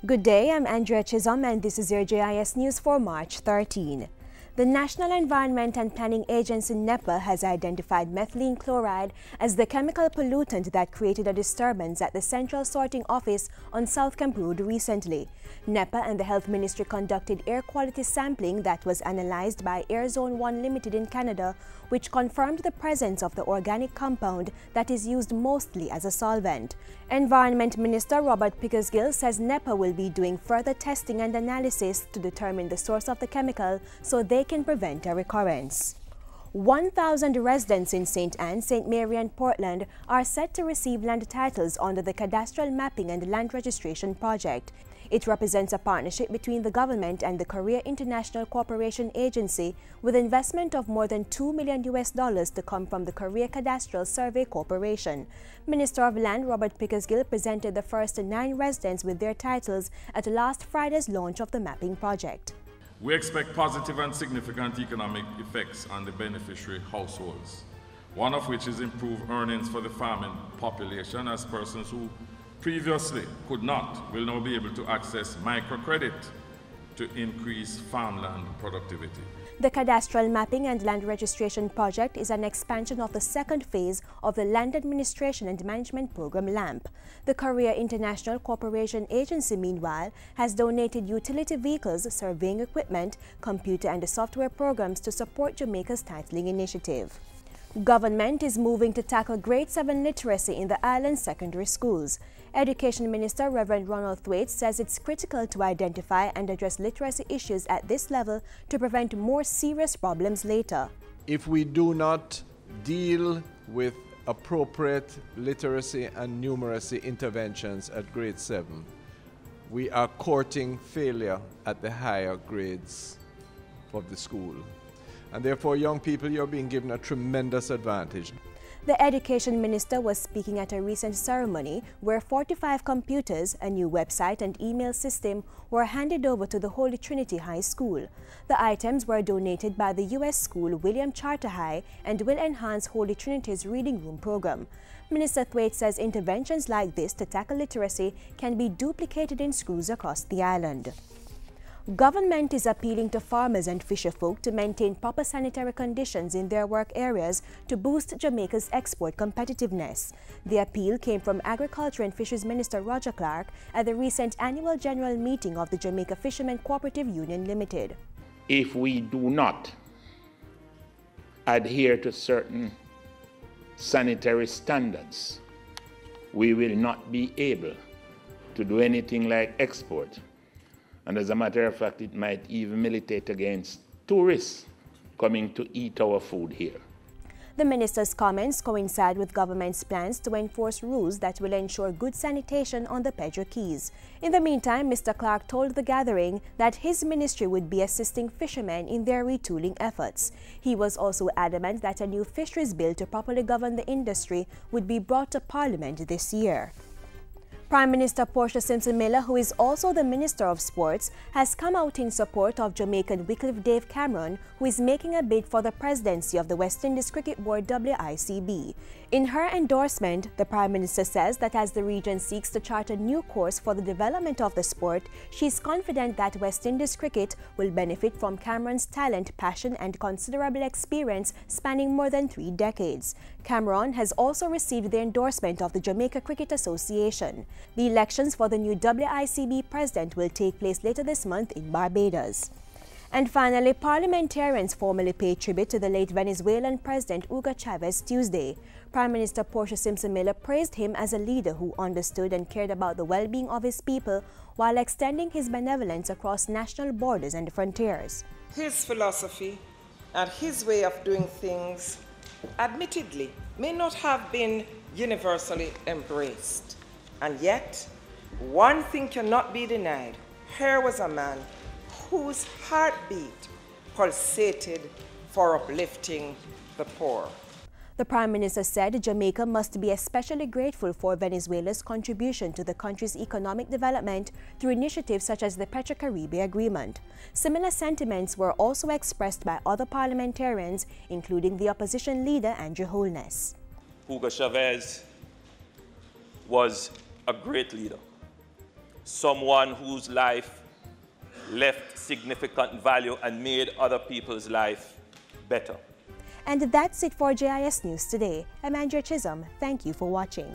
Good day, I'm Andrea Chisholm and this is your JIS News for March 13. The National Environment and Planning Agency NEPA has identified methylene chloride as the chemical pollutant that created a disturbance at the Central Sorting Office on South Camp Road recently. NEPA and the Health Ministry conducted air quality sampling that was analyzed by Air Zone 1 Limited in Canada, which confirmed the presence of the organic compound that is used mostly as a solvent. Environment Minister Robert Pickersgill says NEPA will be doing further testing and analysis to determine the source of the chemical so they can prevent a recurrence. 1,000 residents in St. Anne, St. Mary and Portland are set to receive land titles under the Cadastral Mapping and Land Registration Project. It represents a partnership between the government and the Korea International Cooperation Agency with investment of more than $2 million to come from the Korea Cadastral Survey Corporation. Minister of Land Robert Pickersgill presented the first 9 residents with their titles at last Friday's launch of the mapping project. We expect positive and significant economic effects on the beneficiary households, one of which is improved earnings for the farming population, as persons who previously could not will now be able to access microcredit to increase farmland productivity. The Cadastral Mapping and Land Registration Project is an expansion of the second phase of the Land Administration and Management Program LAMP. The Korea International Cooperation Agency, meanwhile, has donated utility vehicles, surveying equipment, computer and software programs to support Jamaica's titling initiative. Government is moving to tackle grade 7 literacy in the island's secondary schools. Education Minister Reverend Ronald Thwaites says it's critical to identify and address literacy issues at this level to prevent more serious problems later. If we do not deal with appropriate literacy and numeracy interventions at grade 7, we are courting failure at the higher grades of the school. And therefore, young people, you're being given a tremendous advantage. The Education Minister was speaking at a recent ceremony where 45 computers, a new website and email system were handed over to the Holy Trinity High School. The items were donated by the U.S. school William Charter High and will enhance Holy Trinity's reading room program. Minister Thwaites says interventions like this to tackle literacy can be duplicated in schools across the island. Government is appealing to farmers and fisherfolk to maintain proper sanitary conditions in their work areas to boost Jamaica's export competitiveness. The appeal came from Agriculture and Fisheries Minister Roger Clark at the recent annual general meeting of the Jamaica Fishermen Cooperative Union Limited. If we do not adhere to certain sanitary standards, we will not be able to do anything like export. And as a matter of fact, it might even militate against tourists coming to eat our food here. The minister's comments coincide with government's plans to enforce rules that will ensure good sanitation on the Pedro Keys. In the meantime, Mr. Clark told the gathering that his ministry would be assisting fishermen in their retooling efforts. He was also adamant that a new fisheries bill to properly govern the industry would be brought to Parliament this year. Prime Minister Portia Simpson Miller, who is also the Minister of Sports, has come out in support of Jamaican Wycliffe Dave Cameron, who is making a bid for the presidency of the West Indies Cricket Board WICB. In her endorsement, the Prime Minister says that as the region seeks to chart a new course for the development of the sport, she is confident that West Indies cricket will benefit from Cameron's talent, passion and considerable experience spanning more than 3 decades. Cameron has also received the endorsement of the Jamaica Cricket Association. The elections for the new WICB president will take place later this month in Barbados. And finally, parliamentarians formally paid tribute to the late Venezuelan President Hugo Chavez Tuesday. Prime Minister Portia Simpson Miller praised him as a leader who understood and cared about the well-being of his people while extending his benevolence across national borders and frontiers. His philosophy and his way of doing things, admittedly, may not have been universally embraced. And yet, one thing cannot be denied. Here was a man whose heartbeat pulsated for uplifting the poor. The Prime Minister said Jamaica must be especially grateful for Venezuela's contribution to the country's economic development through initiatives such as the Petro-Caribe Agreement. Similar sentiments were also expressed by other parliamentarians, including the opposition leader Andrew Holness. Hugo Chavez was a great leader. someone whose life left significant value and made other people's life better. And that's it for JIS News today. I'm Andrea Chisholm. Thank you for watching.